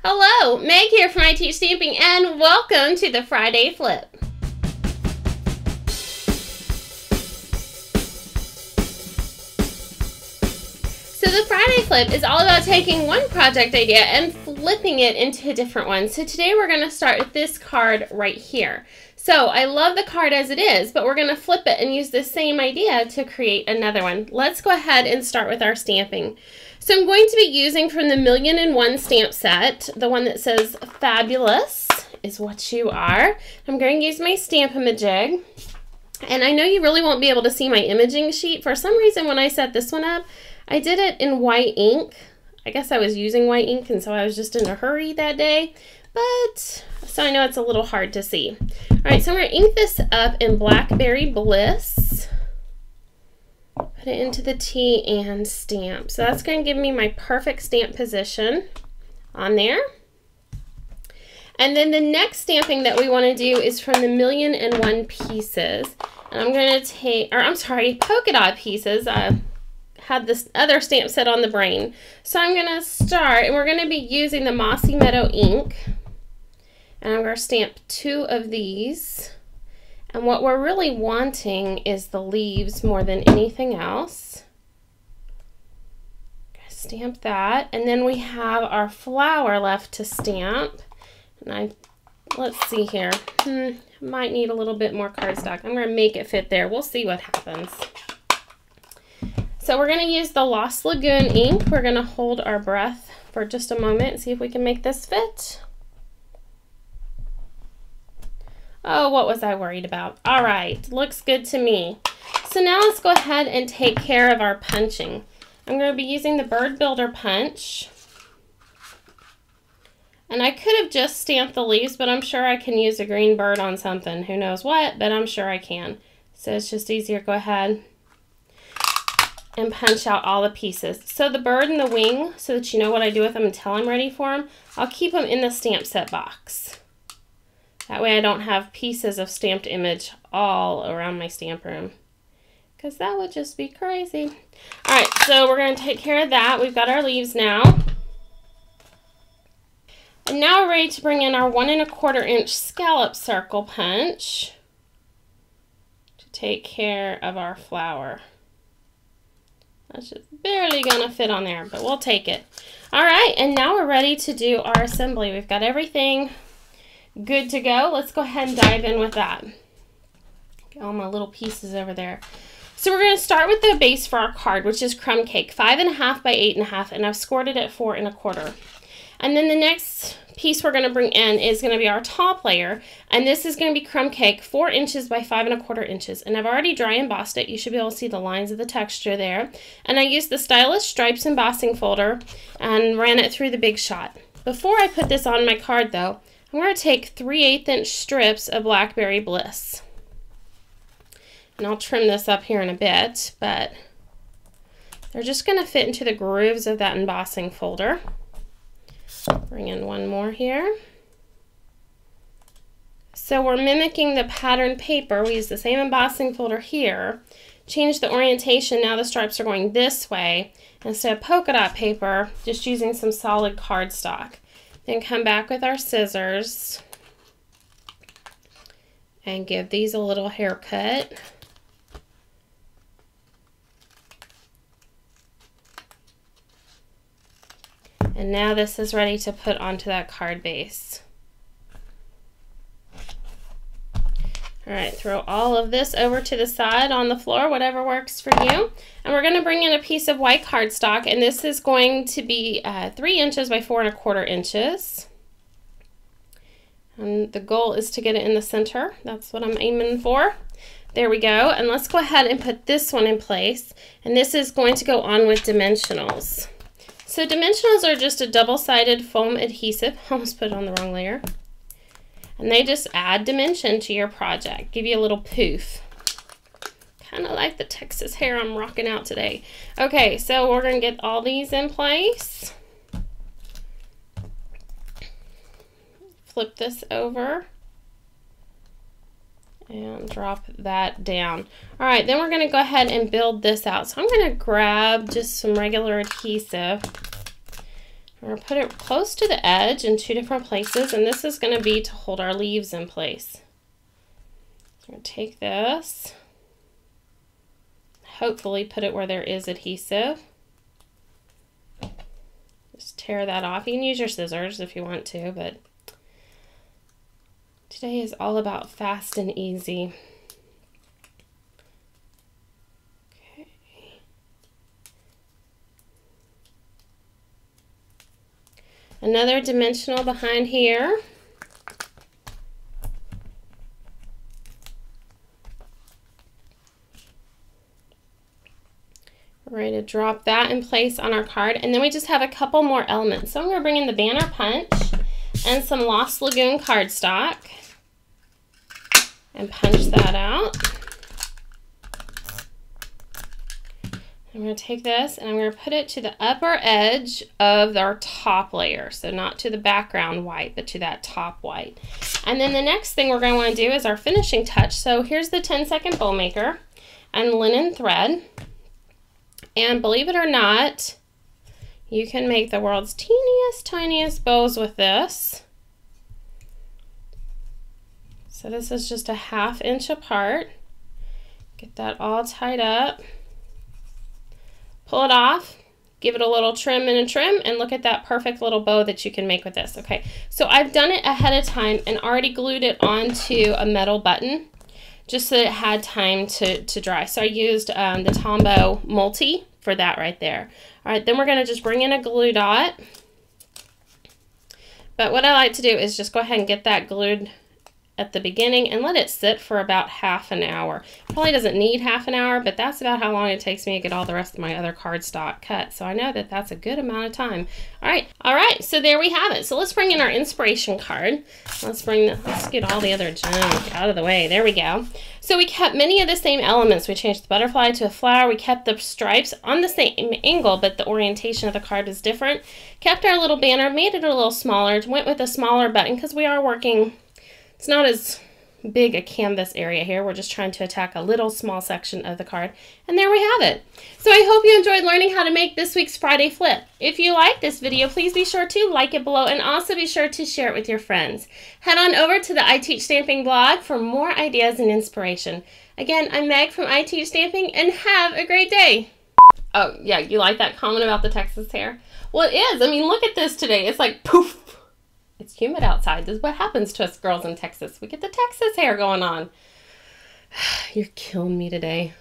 Hello, Meg here from I Teach Stamping, and welcome to the Friday Flip. So the Friday Flip is all about taking one project idea and flipping it into a different one. So today we're going to start with this card right here. So I love the card as it is, but we're going to flip it and use the same idea to create another one. Let's go ahead and start with our stamping. So I'm going to be using from the 1,000,001 stamp set, the one that says Fabulous is what you are. I'm going to use my Stamp-A-Majig. And I know you really won't be able to see my imaging sheet. For some reason when I set this one up, I did it in white ink. I guess I was using white ink and so I was just in a hurry that day. But, so I know it's a little hard to see. Alright, so I'm going to ink this up in Blackberry Bliss. Put it into the T and stamp. So that's going to give me my perfect stamp position on there. And then the next stamping that we want to do is from the 1,000,001 Pieces. And I'm going to take, Polka Dot Pieces. I had this other stamp set on the brain. So I'm going to start, and we're going to be using the Mossy Meadow ink. And I'm going to stamp 2 of these. And what we're really wanting is the leaves more than anything else. Stamp that. And then we have our flower left to stamp. And let's see here. Might need a little bit more cardstock. I'm going to make it fit there. We'll see what happens. So we're going to use the Lost Lagoon ink. We're going to hold our breath for just a moment and see if we can make this fit. Oh, what was I worried about? All right, looks good to me. So now let's go ahead and take care of our punching. I'm going to be using the Bird Builder punch. And I could have just stamped the leaves, but I'm sure I can use a green bird on something. Who knows what, but I'm sure I can. So it's just easier. Go ahead and punch out all the pieces. So the bird and the wing, so that you know what I do with them until I'm ready for them, I'll keep them in the stamp set box. That way I don't have pieces of stamped image all around my stamp room, because that would just be crazy. Alright, so we're going to take care of that. We've got our leaves now. And now we're ready to bring in our 1 1/4 inch scallop circle punch to take care of our flower. That's just barely going to fit on there, but we'll take it. Alright, and now we're ready to do our assembly. We've got everything good to go. Let's go ahead and dive in with that. Get all my little pieces over there. So we're going to start with the base for our card, which is Crumb Cake, 5.5 by 8.5, and I've scored it at 4 1/4. And then the next piece we're going to bring in is going to be our top layer, and this is going to be Crumb Cake, 4 inches by 5 1/4 inches. And I've already dry embossed it. You should be able to see the lines of the texture there. And I used the Stylish Stripes embossing folder and ran it through the Big Shot. Before I put this on my card though, I'm going to take 3/8 inch strips of Blackberry Bliss. And I'll trim this up here in a bit, but they're just going to fit into the grooves of that embossing folder. Bring in one more here. So we're mimicking the pattern paper. We use the same embossing folder here. Change the orientation. Now the stripes are going this way. Instead of polka dot paper, just using some solid cardstock. Then come back with our scissors and give these a little haircut. And now this is ready to put onto that card base. Alright, throw all of this over to the side on the floor, whatever works for you. And we're going to bring in a piece of white cardstock, and this is going to be 3 inches by 4 1/4 inches. And the goal is to get it in the center. That's what I'm aiming for. There we go. And let's go ahead and put this one in place. And this is going to go on with dimensionals. So dimensionals are just a double-sided foam adhesive. Almost put it on the wrong layer. And they just add dimension to your project. Give you a little poof. Kind of like the Texas hair I'm rocking out today. Okay, so we're going to get all these in place. Flip this over. And drop that down. All right, then we're going to go ahead and build this out. So I'm going to grab just some regular adhesive. We're going to put it close to the edge in 2 different places, and this is going to be to hold our leaves in place. So I'm going to take this, hopefully put it where there is adhesive. Just tear that off. You can use your scissors if you want to, but today is all about fast and easy. Okay. Another dimensional behind here. We're ready to drop that in place on our card, and then we just have a couple more elements. So I'm going to bring in the banner punch and some Lost Lagoon cardstock and punch that out. I'm going to take this and I'm going to put it to the upper edge of our top layer. So not to the background white, but to that top white. And then the next thing we're going to want to do is our finishing touch. So here's the 10-second bow maker and linen thread. And believe it or not, you can make the world's tiniest bows with this. So this is just a 1/2 inch apart. Get that all tied up. Pull it off, give it a little trim and a trim, and look at that perfect little bow that you can make with this. Okay, so I've done it ahead of time and already glued it onto a metal button just so that it had time to dry. So I used the Tombow Multi for that right there. All right, then we're gonna just bring in a glue dot. But what I like to do is just go ahead and get that glued at the beginning and let it sit for about 1/2 an hour. Probably doesn't need 1/2 an hour, but that's about how long it takes me to get all the rest of my other cardstock cut. So I know that that's a good amount of time. All right, so there we have it. So let's bring in our inspiration card. Let's get all the other junk out of the way. There we go. So we kept many of the same elements. We changed the butterfly to a flower. We kept the stripes on the same angle, but the orientation of the card is different. Kept our little banner, made it a little smaller, went with a smaller button because we are working. It's not as big a canvas area here. We're just trying to attack a little small section of the card. And there we have it. So I hope you enjoyed learning how to make this week's Friday flip. If you like this video, please be sure to like it below and also be sure to share it with your friends. Head on over to the I Teach Stamping blog for more ideas and inspiration. Again, I'm Meg from I Teach Stamping, and have a great day. Oh yeah, you like that comment about the Texas hair? Well, it is. I mean, look at this today. It's like poof. It's humid outside. This is what happens to us girls in Texas. We get the Texas hair going on. You're killing me today.